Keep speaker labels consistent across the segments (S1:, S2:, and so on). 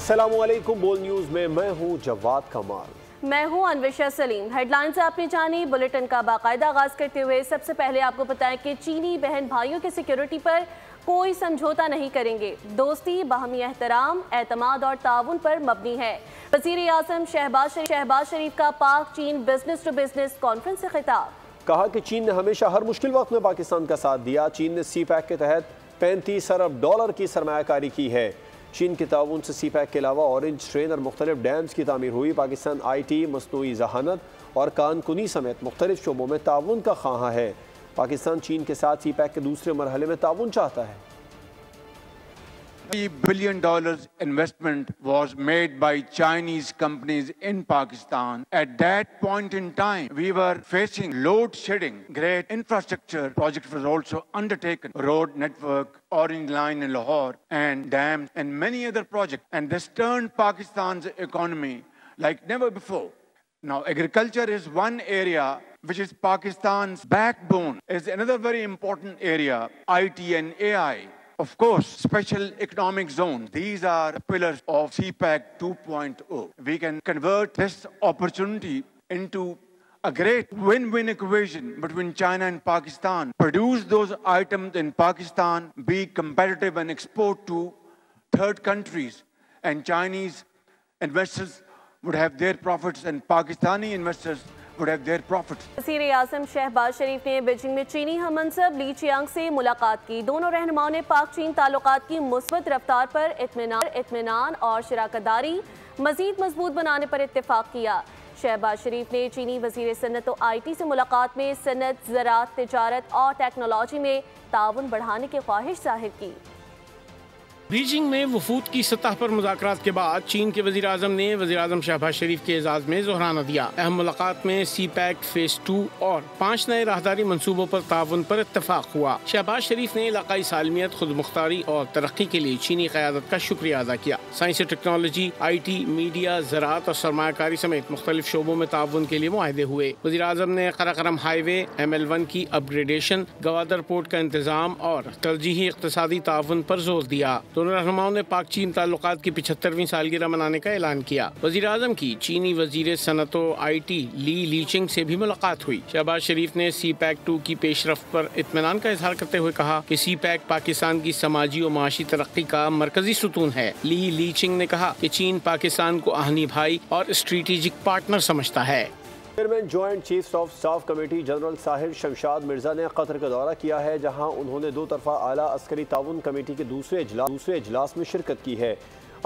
S1: अस्सलामुअलैकुम। बोल न्यूज़ में मैं हूं जवाद कमाल।
S2: मैं हूं अनविशा सलीम। हेडलाइंस आपने जानी। बुलेटिन का बाकायदा आगाज करते हुए सबसे पहले आपको बताएं कि चीनी बहन भाइयों की सिक्योरिटी पर कोई समझौता नहीं करेंगे। दोस्ती, बाहमी एहतराम, एतमाद और ताउन पर मबनी है। वज़ीर आज़म शहबाज शरीफ का पाक चीन बिजनेस टू बिजनेस कॉन्फ्रेंस से खिताब।
S1: कहा कि चीन ने हमेशा हर मुश्किल वक्त में पाकिस्तान का साथ दिया। चीन ने सी पैक के तहत 35 अरब डॉलर की सरमायाकारी की है। चीन के ताउन से सी पैक के अलावा ऑरेंज ट्रेन और मुख्तलिफ डैम्स की तामीर हुई। पाकिस्तान IT, मसनूई जहानत और कानकुनी समेत मुख्तलिफ शोबों में ताउन का ख्वाह है। पाकिस्तान चीन के साथ सी पैक के दूसरे मरहले में ताउन चाहता है।
S3: $30 billion investment was made by Chinese companies in Pakistan. At that point in time, we were facing load shedding. Great infrastructure project was also undertaken. Road network, Orange Line in Lahore, and dams, and many other projects. And this turned Pakistan's economy like never before. Now, agriculture is one area which is Pakistan's backbone. Is another very important area, IT and AI. Of course, special economic zones. These are pillars of CPEC 2.0. We can convert this opportunity into a great win-win equation between China and Pakistan. Produce those items in Pakistan, be competitive and export to third countries. And Chinese investors would have their profits and Pakistani investors would have their profits.
S2: वज़ीर आज़म शहबाज शरीफ ने Beijing में चीनी हममंसब ली Chiang से मुलाकात की। दोनों रहनुमाओं ने पाक चीन ताल्लुकात की मुस्बत रफ्तार पर इत्मीनान और शराकतदारी मज़ीद मजबूत बनाने पर इत्तेफाक किया। शहबाज शरीफ ने चीनी वज़ीर सनत और IT से मुलाकात में सनत, ज़राअत, तिजारत और टेक्नोलॉजी में ताउन बढ़ाने की ख्वाहिश जाहिर की।
S4: बीजिंग में वफूद की सतह पर मुज़ाकरात के बाद चीन के वज़ीर आज़म ने वज़ीर आज़म शहबाज शरीफ के एजाज़ में ज़ोहराना दिया। अहम मुलाकात में सी पैक फेज़ 2 और 5 नए राहदारी मनसूबों पर ताउन पर इत्तफाक हुआ। शहबाज शरीफ ने इलाकाई सालमियत, खुद मुख्तारी और तरक्की के लिए चीनी क़यादत का शुक्रिया अदा किया। साइंस टेक्नोलॉजी, IT, मीडिया, ज़राअत और सरमायाकारी समेत मुख्तलिफ शोबों में ताउन के लिए मुआहदे हुए। वज़ीर आज़म ने कराकरम हाईवे, ML1 की अपग्रेडेशन, गवादर पोर्ट का इंतज़ाम और तरजीही इक़्तिसादी ताउन पर जोर दिया। दोनों रहनुमाओं ने पाक चीन ताल्लुकात की 75वीं सालगिरह मनाने का ऐलान किया। वज़ीर आज़म की चीनी वज़ीर सनत IT ली लीचिंग से भी मुलाकात हुई। शहबाज शरीफ ने सी पैक 2 की पेशरफ्त पर इत्मीनान का इजहार करते हुए कहा कि सी पैक पाकिस्तान की समाजी और माशी तरक्की का मरकजी सुतून है। ली लीचिंग ने कहा कि चीन पाकिस्तान को आहनी भाई और स्ट्रेटेजिक पार्टनर समझता है।
S1: Chairman joint chiefs of staff committee general Sahir Shamshad Mirza ने कतर का दौरा किया है, जहां उन्होंने दो तरफा आला अस्करी ताउन कमेटी के दूसरे इजलास में शिरकत की है।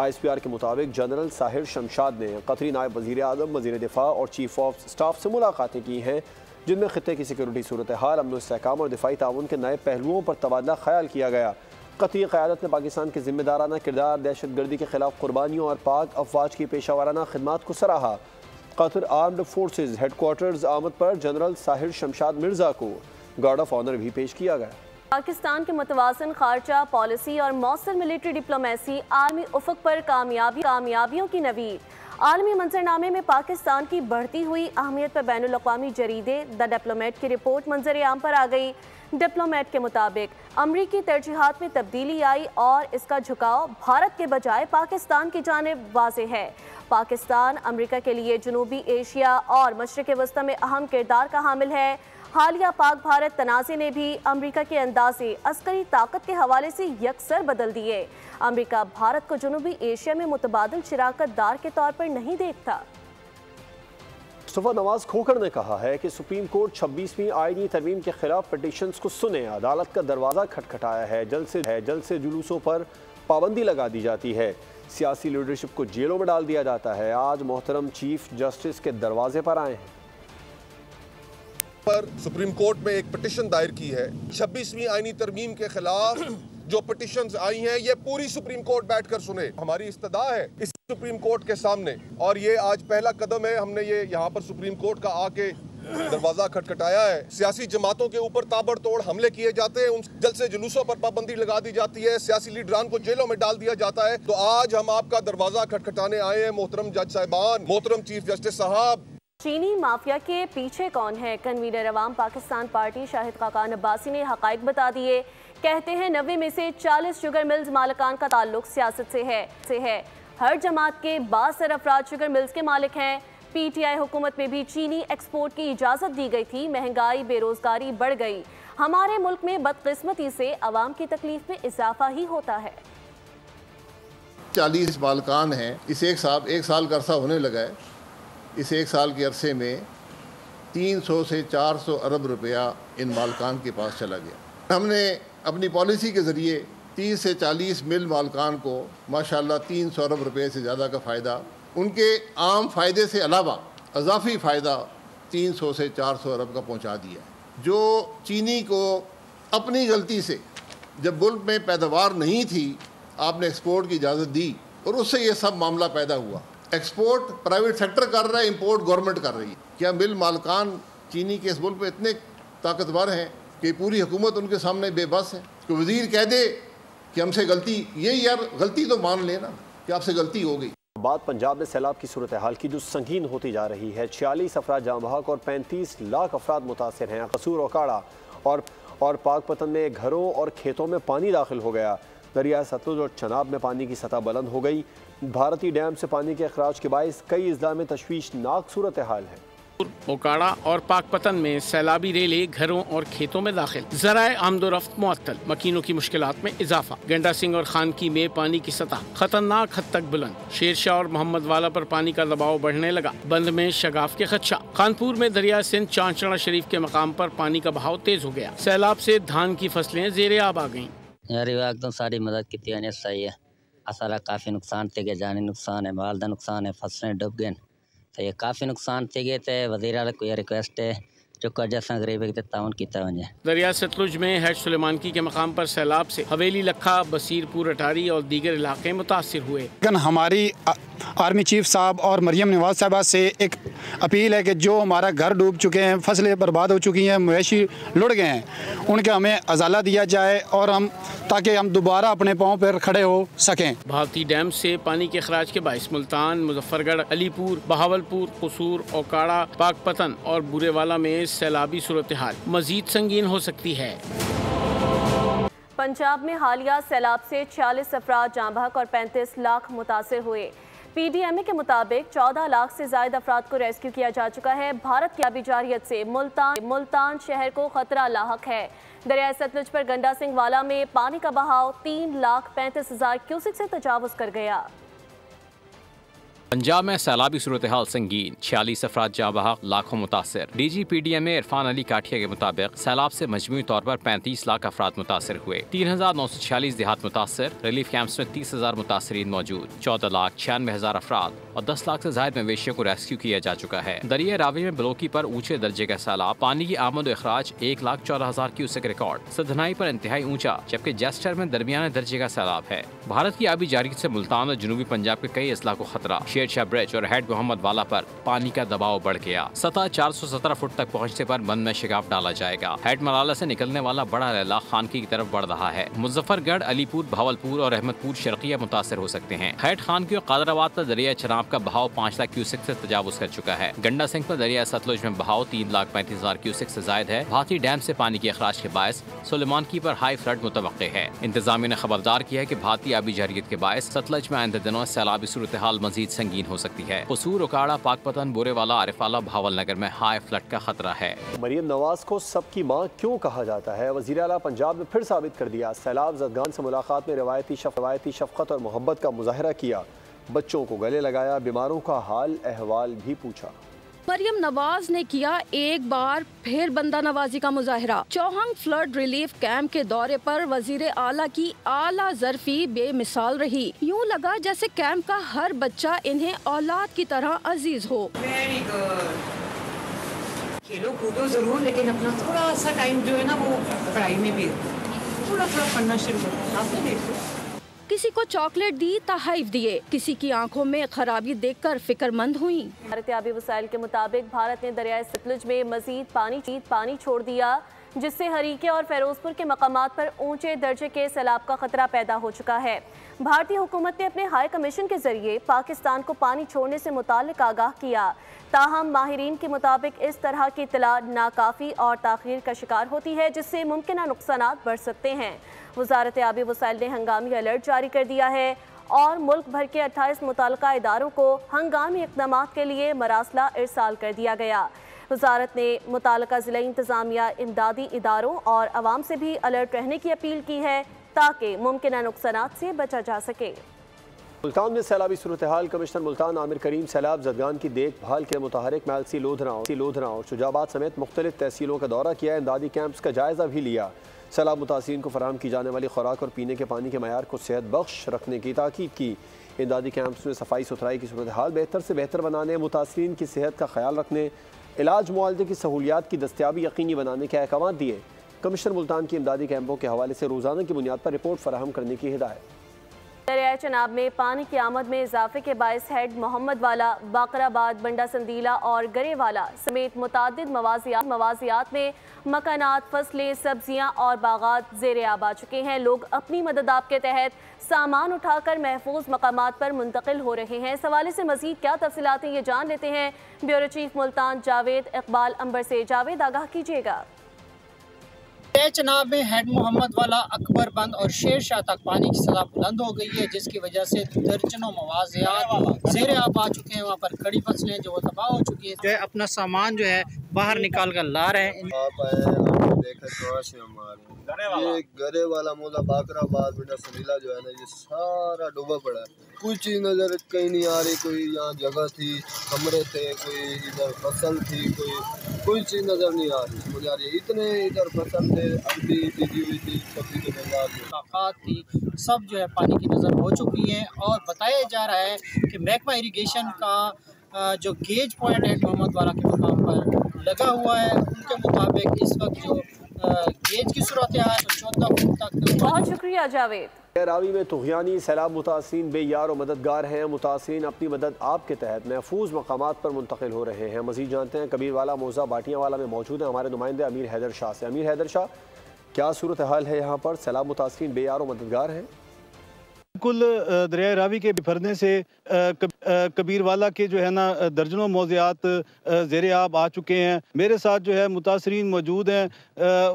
S1: ISPR के मुताबिक जनरल साहिर शमशाद ने कतरी नायब वज़ीर आज़म, वज़ीर दिफा और चीफ ऑफ स्टाफ से मुलाकातें की हैं, जिनमें खित्ते की सिक्योरिटी सूरत हाल, अमन इस्तेहकाम और दिफाई ताउन के नए पहलुओं पर तबादला ख्याल किया गया। कतरी क़यादत ने पाकिस्तान के जिम्मेदाराना किरदार, दहशतगर्दी के खिलाफ कुर्बानियों और पाक अफवाज की पेशावराना खिदमात को सराहा। कतर आर्म्ड फोर्सेज हेडक्वार्टर्स आमद पर जनरल साहिर शमशाद मिर्जा को गार्ड ऑफ ऑनर भी पेश किया गया।
S2: पाकिस्तान के मुतवाज़िन खारजा पॉलिसी और मौसर मिलिट्री डिप्लोमेसी आलमी उफ़क़ पर कामयाबियों की नवीद। आलमी मंजरनामे में पाकिस्तान की बढ़ती हुई अहमियत पर बैनुल अक़वामी जरीदे द डिप्लोमेट की रिपोर्ट मंजर आम पर आ गई। डिप्लोमेट के मुताबिक अमरीकी तरजीहात में तब्दीली आई और इसका झुकाव भारत के बजाय पाकिस्तान की जानिब वाज़ेह है। पाकिस्तान अमरीका के लिए जनूबी एशिया और मशरिक़ वस्ता में अहम किरदार का हामिल है। हालिया पाक भारत तनाज़े ने भी अमरीका के अंदाज़े अस्करी ताकत के हवाले से यकसर बदल दिए। अमरीका भारत को जनूबी एशिया में मुतबादिल शराकत दार के तौर पर नहीं देखता।
S1: मुस्तफ़ा नवाज खोखर ने कहा है कि सुप्रीम कोर्ट 26वीं आईनी तरमीम के खिलाफ पिटीशंस को सुने, अदालत का दरवाज़ा खटखटाया है। जल्द से जुलूसों पर पाबंदी लगा दी जाती है, सियासी लीडरशिप को जेलों में डाल दिया जाता है। आज मोहतरम चीफ जस्टिस के दरवाजे पर आए हैं।
S5: पर सुप्रीम कोर्ट में एक पिटीशन दायर की है 26वीं आईनी तरमीम के खिलाफ। जो पिटीशंस आई हैं ये पूरी सुप्रीम कोर्ट बैठकर सुने। हमारी इस्तदा है इस सुप्रीम कोर्ट के सामने, और ये आज पहला कदम है। हमने ये यहाँ पर सुप्रीम कोर्ट का आके दरवाजा खटखटाया है। सियासी जमातों के ऊपर ताबड़तोड़ हमले किए जाते हैं, उन जल्द से जुलूसों पर पाबंदी लगा दी जाती है, सियासी लीडरान को जेलों में डाल दिया जाता है। तो आज हम आपका दरवाजा खटखटाने आए हैं मोहतरम जज साहिबान, मोहतरम चीफ जस्टिस साहब।
S2: चीनी माफिया के पीछे कौन है? कन्वीनर अवाम पाकिस्तान पार्टी शाहिद खाकान अब्बासी ने हकाइक बता दिए। कहते हैं 90 में से 40 शुगर मिल्स मालिकान का ताल्लुक सियासत से है। हर जमात के बासर अफराद शुगर मिल्स के मालिक हैं। PTI हुकूमत में भी चीनी एक्सपोर्ट की इजाज़त दी गई थी। महंगाई बेरोजगारी बढ़ गई। हमारे मुल्क में बदकिस्मती से अवाम की तकलीफ में इजाफा ही होता है।
S6: 40 मालकान हैं। इस एक साल का अरसा होने लगा है। इस एक साल के अरसे में 300 से 400 अरब रुपया इन मालकान के पास चला गया। हमने अपनी पॉलिसी के ज़रिए 30 से 40 मिल मालकान को माशाल्लाह 300 अरब रुपये से ज़्यादा का फ़ायदा, उनके आम फ़ायदे से अलावा अजाफी फ़ायदा 300 से 400 अरब का पहुंचा दिया। जो चीनी को अपनी गलती से जब मुल्क में पैदावार नहीं थी आपने एक्सपोर्ट की इजाज़त दी और उससे ये सब मामला पैदा हुआ। एक्सपोर्ट प्राइवेट सेक्टर कर रहा है, इंपोर्ट गवर्नमेंट कर रही है। क्या मिल मालकान चीनी के इस मुल्क में इतने ताकतवर हैं कि पूरी हुकूमत उनके सामने बेबस है? तो वज़ीर कह दे कि हमसे गलती, ये यार गलती तो मान लेना कि आपसे गलती हो गई।
S1: बात पंजाब में सैलाब की सूरत हाल की जो संगीन होती जा रही है। 46 अफराद जाँ बहक और 35 लाख अफराद मुतासर हैं। कसूर ओकाड़ा और पाकपतन में घरों और खेतों में पानी दाखिल हो गया। दरिया सतलुज और चनाब में पानी की सतह बुलंद हो गई। भारतीय डैम से पानी के अखराज के बायस कई अजला में तशवीशनाक सूरत हाल है।
S4: ओकाड़ा और पाकपतन में सैलाबी रेले घरों और खेतों में दाखिल। ज़राए आमदोरफ्त मुअत्तल, मकीनों की मुश्किलात में इजाफा। गंडा सिंह और खानकी में पानी की सतह खतरनाक हद तक बुलंद। शेरशाह और मोहम्मद वाला पर पानी का दबाव बढ़ने लगा। बंद में शगाफ के खदशा। कानपुर में दरिया सिंध चांचड़ा शरीफ के मकाम पर पानी का बहाव तेज हो गया। सैलाब से धान की फसलें जेरे आब आ गईं।
S7: यार एकदम सारी मदद की सही है। असारा काफ़ी नुकसान थे गए, जानी नुकसान है, माल का नुकसान है, फसलें डूब गए तो ये काफ़ी नुकसान थे गए। तो वज़ीर आला को रिक्वेस्ट है जो कर्जा गरीब ताउन किया वजे। दरिया
S4: सतलुज में हैज सुलेमानकी के मकाम पर सैलाब से हवेली लखा, बसीरपुर, अटारी और दीगर इलाके मुतासिर हुए।
S8: लेकिन हमारी आर्मी चीफ साहब और मरियम नवाज साहबा से एक अपील है कि जो हमारा घर डूब चुके हैं, फसलें बर्बाद हो चुकी हैं, मवेशी लुढ़ गए हैं, उनके हमें अजाला दिया जाए और ताकि हम दोबारा अपने पाँव पर खड़े हो सकें।
S4: भारतीय डैम से पानी के अखराज के बायस मुल्तान, मुजफ्फरगढ़, अलीपुर, बहावलपुर, कसूर, ओकाड़ा, पाकपतन और बुरेवाला में सैलाबी सूरत हाल मजीद संगीन हो सकती है।
S2: पंजाब में हालिया सैलाब से 46 अफराद जाँ बहक और 35 लाख मुतासिर हुए। PDMA के मुताबिक 14 लाख से ज्यादा अफराद को रेस्क्यू किया जा चुका है। भारत की आबी जारियत से मुल्तान शहर को खतरा लाहक है। दरिया सतलुज पर गंडा सिंह वाला में पानी का बहाव 3,35,000 क्यूसिक से तजावुज कर गया।
S9: पंजाब में सैलाबी सूरत हाल संगीन, 46 अफराद जाँ बहक, लाखों मुतासर। DG PDMA इरफान अली काठिया के मुताबिक सैलाब से मजमूई तौर पर 35 लाख अफराद मुतासर हुए। 3,946 देहात मुतासर। रिलीफ कैंप्स में 30,000 मुतासरीन मौजूद। 14,96,000 अफराद और 10 लाख से ज्यादा मवेशियों को रेस्क्यू किया जा चुका है। दरिया रावी में ब्लोकी पर ऊंचे दर्जे का सैलाब। पानी की आमद अखराज 1,14,000 क्यूसेक रिकॉर्ड। सदनाई पर इंतहाई ऊंचा, जबकि जेस्टर में दरमियाने दर्जे का सैलाब है। भारत की आबी जारियत से मुल्तान और जनूबी पंजाब के कई अजला को खतरा। शेरशाह ब्रिज और हेड मोहम्मद वाला पर पानी का दबाव बढ़ गया। सतह 417 फुट तक पहुंचने पर बंद में शिगाफ डाला जाएगा। हेड मलाला से निकलने वाला बड़ा लैला खानकी की तरफ बढ़ रहा है। मुजफ्फरगढ़, अलीपुर, भावलपुर और अहमदपुर शर्किया मुतासर हो सकते हैं। हेड खानकी और कादराबाद पर दरिया चनाब का बहाव 5 लाख क्यूसेक से तजावुज कर चुका है। गंडा सिंह पर दरिया सतलुज में बहाव 3,35,000 क्यूसेक से जायद है। भारतीय डैम से पानी के अखराज के बायस सुलेमानकी पर हाई फ्लड मुतवक्के है। इंतजामिया ने खबरदार किया है कि भारतीय आबी जारियत के बायस सतलुज में आइंदा दिनों सैलाबी सूरत हाल मजीद संगीन हो सकती है। कसूर, ओकाड़ा, पाकपतन, बुरेवाला, आरिफाला, भावल नगर में हाई फ्लड का खतरा है।
S1: मरियम नवाज को सबकी माँ क्यों कहा जाता है? वज़ीर आला पंजाब ने फिर साबित कर दिया। सैलाब ज़दगान से मुलाकात में रवायती शफ़क़त और मोहब्बत का मुजाहरा किया। बच्चों को गले लगाया, बीमारों का हाल अहवाल भी पूछा।
S10: मरियम नवाज ने किया एक बार फिर बंदा नवाजी का मुजाहरा। चौहंग फ्लड रिलीफ कैंप के दौरे पर वजीर आला की आला ज़र्फ़ी बेमिसाल रही। यूँ लगा जैसे कैंप का हर बच्चा इन्हें औलाद की तरह अजीज हो।
S11: Very good. खेलो कूदो जरूर, लेकिन अपना थोड़ा सा टाइम जो है ना वो पढ़ाई में भी थोड़ा पढ़ना शुरू करो। आपने देखो
S10: किसी को चॉकलेट दी, तहफ़ दिए, किसी की आंखों में खराबी देखकर फिक्रमंद हुई।
S2: भारतीय आबी वसाइल के मुताबिक भारत ने दरिया सतलुज में मजीद पानी छोड़ दिया, जिससे हरीके और फेरोजपुर के मकामात पर ऊंचे दर्जे के सैलाब का खतरा पैदा हो चुका है। भारतीय हुकूमत ने अपने हाई कमीशन के जरिए पाकिस्तान को पानी छोड़ने से मुताल्लिक आगाह किया। ताहम माहिरीन के मुताबिक इस तरह की इत्तला नाकाफ़ी और ताख़ीर का शिकार होती है, जिससे मुमकिन नुकसानात बढ़ सकते हैं। वज़ारत आबी वसाइल ने हंगामी अलर्ट जारी कर दिया है और मुल्क भर के 28 मुतल्लिका इदारों को हंगामी इक़दामात के लिए मरासला इरसाल कर दिया गया। वजारत ने मुतल्लिका ज़िला इंतज़ामिया, इमदादी इदारों और अवाम से भी अलर्ट रहने की अपील की है ताकि मुमकिन नुकसानात से बचा जा सके।
S1: मुल्तान में सैलाबी सूरत हाल। कमिश्नर मुल्तान आमिर करीम सैलाब जदगान की देखभाल के मुतहरिक महल लोधरा और शुजाबाद समेत मुख्तलिफ तहसीलों का दौरा किया। इमदादी कैंप्स का जायजा भी लिया। सैलाब मुतासिरीन को फराहम की जाने वाली खुराक और पीने के पानी के मयार को सेहत बख्श रखने की ताकीद की। इमदादी कैंप्स में सफाई सुथराई की सूरत हाल बेहतर से बेहतर बनाने, मुतासिरीन की सेहत का ख्याल रखने, इलाज मुआलजे की सहूलियात की दस्तियाबी यकीनी बनाने के अहकाम दिए। कमिश्नर मुल्तान की इमदादी कैंपों के हवाले से रोज़ाना की बुनियाद पर रिपोर्ट फराहम करने की हिदायत।
S2: दरियाए चनाब में पानी की आमद में इजाफे के बायस हेड मोहम्मद वाला, बाकराबाद, बंडा संदीला और गरेवाला समेत मुतादिद मवाजियात में मकानात, फसलें, सब्जियां और बागात ज़ेरे आब आ चुके हैं। लोग अपनी मददाब के तहत सामान उठाकर महफूज मकामात पर मुंतकिल हो रहे हैं। इस हवाले से मजीद क्या तफसीलात हैं ये जान लेते हैं ब्यूरो चीफ मुल्तान जावेद इकबाल अंबर से। जावेद, आगाह कीजिएगा।
S12: चनाब में हेड मोहम्मद वाला, अकबर बंद और शेर शाह तक पानी की सतह बुलंद हो गई है, जिसकी वजह से दर्जनों मवाजियात ज़ेरे आब आ चुके हैं। वहाँ पर खड़ी फसलें जो तबाह हो चुकी है, जो है अपना सामान जो है बाहर निकाल कर ला रहे हैं।
S13: ये गरे वाला मोला, बाकराबाद, बंडा संदीला जो है ना, ये सारा डूबा पड़ा है। कोई चीज़ नज़र कहीं नहीं आ रही। कोई यहाँ जगह थी, कमरे थे, कोई इधर फसल थी, कोई चीज़ नज़र नहीं आ रही। मुझे आ रही है इतने इधर फसल थे, अरबी बीजी हुई थी, सब्जी के बाजार थी, सब जो है पानी की नज़र हो चुकी है। और बताया जा रहा है कि महकमा इरीगेशन का जो गेज पॉइंट है मोहम्मद वाला के मकाम पर लगा हुआ है, उनके मुताबिक इस वक्त जो गेज की सूरत है 14 फुट तक।
S2: बहुत शुक्रिया जावेद।
S1: रावी में तुग़यानी सैलाब मुतासिरीन बेयार और मददगार हैं। मुतासिरीन अपनी मदद आप के तहत महफूज मकामात पर मुंतकिल हो रहे हैं। मज़ीद जानते हैं कबीर वाला, मौजा, बाटियाँ वाला में मौजूद है हमारे नुमाइंदे अमीर हैदर शाह से। अमीर हैदर शाह, क्या सूरत हाल है यहाँ पर? सैलाब मुतासिरीन बेयार और मददगार हैं?
S14: बिल्कुल, दरिया रावी के बिफरने से कबीर वाला के जो है ना दर्जनों मौज़ियात ज़ेरे आब आ चुके हैं। मेरे साथ जो है मुतासिरीन मौजूद हैं,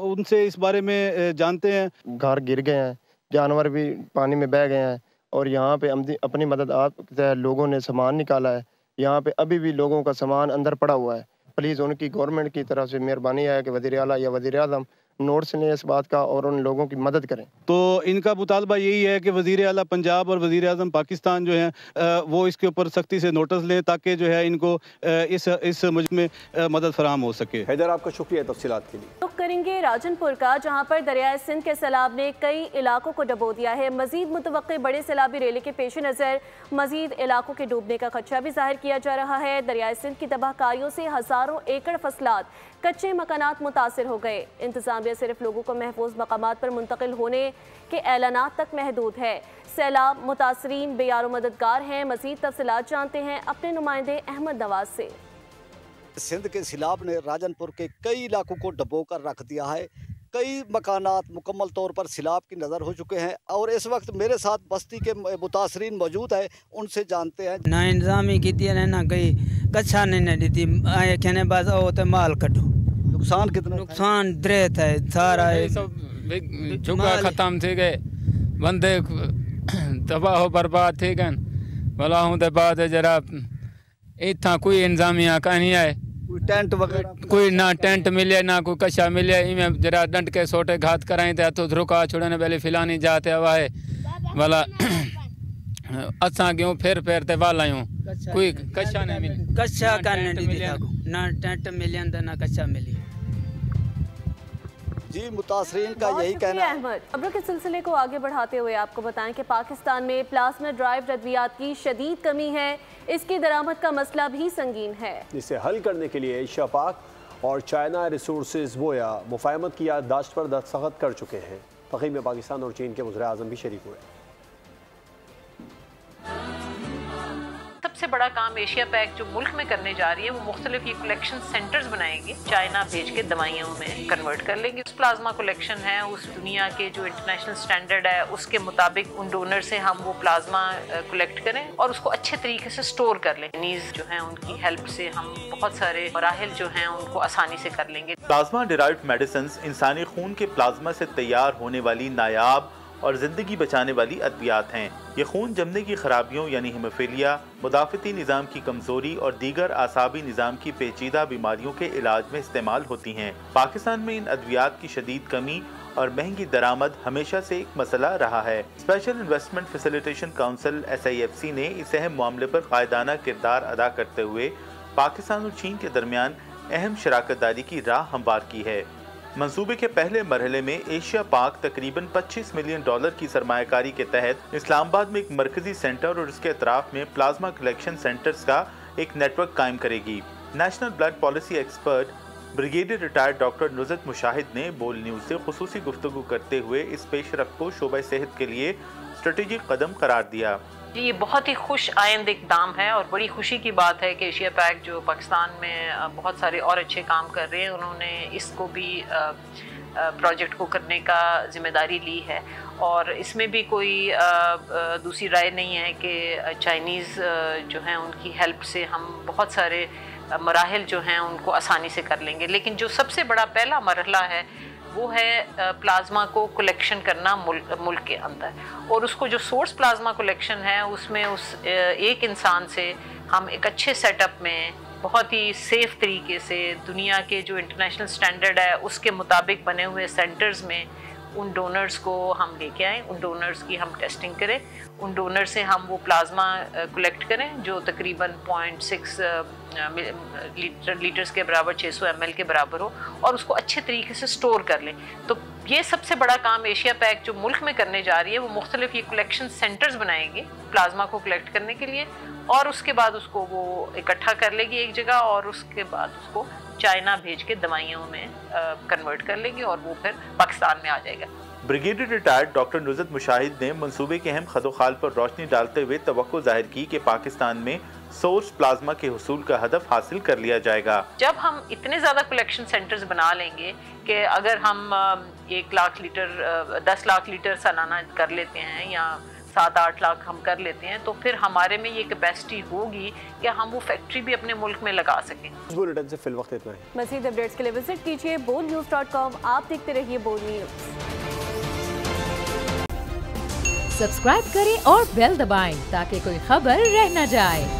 S14: उनसे इस बारे में जानते हैं।
S15: घर गिर गए हैं, जानवर भी पानी में बह गए हैं और यहाँ पे अपनी मदद आप लोगों ने सामान निकाला है। यहाँ पे अभी भी लोगों का सामान अंदर पड़ा हुआ है। प्लीज़ उनकी गवर्नमेंट की तरफ से मेहरबानी है कि वज़ीर आला या वज़ीर आज़म नोट्स लें इस बात का और उन लोगों की मदद करें।
S14: तो इनका मुतालबा यही है कि वज़ीर आला पंजाब और वज़ीर आज़म पाकिस्तान जो हैं वो इसके ऊपर सख्ती से नोटिस लें ताकि जो है इनको इस मुल्क में मदद फराहम हो सके।
S1: हैदर, आपका शुक्रिया तफसीलात के लिए।
S2: रुख करेंगे राजनपुर का, जहाँ पर दरियाए सिंध के सैलाब ने कई इलाकों को डबो दिया है। मजीद मुतवक्के बड़े सैलाबी रेले के पेश नज़र मजीद इलाकों के डूबने का खदशा भी जाहिर किया जा रहा है। दरियाए सिंध की तबाहकारियों से हज़ारों एकड़ फसलात, कच्चे मकानात मुतासिर हो गए। इंतज़ामिया सिर्फ लोगों को महफूज मकामात पर मुंतकिल होने के ऐलानात तक महदूद है। सैलाब मुतासरीन बेयार मददगार हैं। मज़ीद तफसीलात जानते हैं अपने नुमाइंदे अहमद नवाज से।
S16: सिंध के सैलाब ने राजनपुर के कई इलाकों को डबो कर रख दिया है। कई मकानात मुकम्मल तौर पर सैलाब की नज़र हो चुके हैं और इस वक्त मेरे साथ बस्ती के मुतासरीन मौजूद है, उनसे जानते हैं।
S17: ना इंतजामी की ना कहीं कच्चा नहीं दी कहने बाद तो माल कटो।
S16: नुकसान कितना?
S17: नुकसान दरेत है सारा,
S18: चुका खत्म थे गए, बंदे तबाह हो बर्बाद थे गए। भला हूँ तो बाद जरा इतना कोई इंतजामिया का नहीं आए,
S16: टेंट वगैरह
S18: कोई ना टेंट मिले ना कोई कच्चा मिले। इमें जरा डंट के सोटे घात कराई तो रुका छुड़ने पहले फिलानी जाते हवा है भला असा क्यों फिर ते वाला यूँ कोई कच्चा नहीं मिले,
S17: कच्चा का नहीं ना टेंट मिले ना कच्चा मिली।
S16: जी मुतासरीन का यही कहना है।
S2: अहमद, खबरों के सिलसिले को आगे बढ़ाते हुए आपको बताएं कि पाकिस्तान में प्लाज्मा ड्राइव अद्वियात की शदीद कमी है। इसकी दरामद का मसला भी संगीन है। इसे
S1: हल करने के लिए एशिया पाक और चाइना रिसोर्सेज बोया मुफाहमत की याददाश्त पर दस्तखत कर चुके हैं। तक़रीब में पाकिस्तान और चीन के वज़ीर आज़म भी शरीक हुए।
S19: सबसे बड़ा काम एशिया पैक जो मुल्क में करने जा रही है वो मुख्तलिफ ये कलेक्शन सेंटर्स बनाएंगे, चाइना भेज के दवाइयों में कन्वर्ट कर लेंगे। उस प्लाज्मा कलेक्शन है उस दुनिया के जो इंटरनेशनल स्टैंडर्ड है उसके मुताबिक उन डोनर से हम वो प्लाज्मा कलेक्ट करें और उसको अच्छे तरीके से स्टोर कर लें। नीज जो है उनकी हेल्प से हम बहुत सारे मराहिल जो हैं उनको आसानी से कर लेंगे।
S20: प्लाज्मा डिराइव्ड मेडिसिन इंसानी खून के प्लाज्मा से तैयार होने वाली नायाब और ज़िंदगी बचाने वाली अद्वियात हैं। ये खून जमने की खराबियों यानी हेमोफीलिया, मुदाफ़ती निज़ाम की कमज़ोरी और दीगर आसाबी निज़ाम की पेचीदा बीमारियों के इलाज में इस्तेमाल होती हैं। पाकिस्तान में इन अद्वियात की शदीद कमी और महंगी दरामद हमेशा से एक मसला रहा है। Special investment facilitation council SIFC ने इस अहम मामले पर कायदाना किरदार अदा करते हुए पाकिस्तान और चीन के दरमियान अहम शराकतदारी की राह हमवार की है। मंसूबे के पहले मरहले में एशिया पाक तकरीबन $25 मिलियन की सरमायाकारी के तहत इस्लामाबाद में एक मरकजी सेंटर और इसके अतराफ में प्लाज्मा कलेक्शन सेंटर्स का एक नेटवर्क कायम करेगी। National blood policy expert brigadier retired doctor Nuzrat Mushahid ने बोल न्यूज़ से खुसूसी गुफ्तगू करते हुए इस पेशरफ को शोबा सेहत के लिए स्ट्रेटेजिक कदम करार दिया।
S19: जी, ये बहुत ही खुश आइंद इक़दाम है और बड़ी खुशी की बात है कि एशिया पैक जो पाकिस्तान में बहुत सारे और अच्छे काम कर रहे हैं, उन्होंने इसको भी प्रोजेक्ट को करने का जिम्मेदारी ली है। और इसमें भी कोई दूसरी राय नहीं है कि चाइनीज़ जो हैं उनकी हेल्प से हम बहुत सारे मराहिल जो हैं उनको आसानी से कर लेंगे। लेकिन जो सबसे बड़ा पहला मरहला है वो है प्लाज्मा को कलेक्शन करना मुल्क के अंदर, और उसको जो सोर्स प्लाज्मा कलेक्शन है उसमें उस एक इंसान से हम एक अच्छे सेटअप में बहुत ही सेफ़ तरीके से दुनिया के जो इंटरनेशनल स्टैंडर्ड है उसके मुताबिक बने हुए सेंटर्स में उन डोनर्स को हम लेके आएँ, उन डोनर्स की हम टेस्टिंग करें, उन डोनर से हम वो प्लाज्मा कलेक्ट करें जो तकरीबन 0.6 लीटर्स के बराबर 600 ml के बराबर हो, और उसको अच्छे तरीके से स्टोर कर लें। तो ये सबसे बड़ा काम एशिया पैक जो मुल्क में करने जा रही है, वो मुख्तलिफ ये कलेक्शन सेंटर्स बनाएंगे प्लाज्मा को कलेक्ट करने के लिए, और उसके बाद उसको वो इकट्ठा कर लेगी एक जगह, और उसके बाद उसको चाइना भेज के दवाइयों में कन्वर्ट कर लेगी और वो फिर पाकिस्तान में आ जाएगा।
S20: Brigadier retired doctor Nuzrat Mushahid ने मंसूबे के अहम खदोखाल पर रोशनी डालते हुए तवक्को जाहिर की कि पाकिस्तान में सोर्स प्लाज्मा के हुसूल का हदफ हासिल कर लिया जाएगा।
S19: जब हम इतने ज़्यादा कलेक्शन सेंटर्स बना लेंगे कि अगर हम 1 लाख लीटर 10 लाख लीटर सालाना कर लेते हैं या 7-8 लाख हम कर लेते हैं, तो फिर हमारे में ये कैपेसिटी होगी कि हम वो फैक्ट्री भी अपने मुल्क में लगा सकें।
S1: बुलेटिन से फिल वक्त इतना ही।
S2: मज़ीद अपडेट्स के लिए विजिट कीजिए boldnews.com। आप देखते रहिए बोल्ड न्यूज़।
S21: सब्सक्राइब करें और बेल दबाएं ताकि कोई खबर रह न जाए।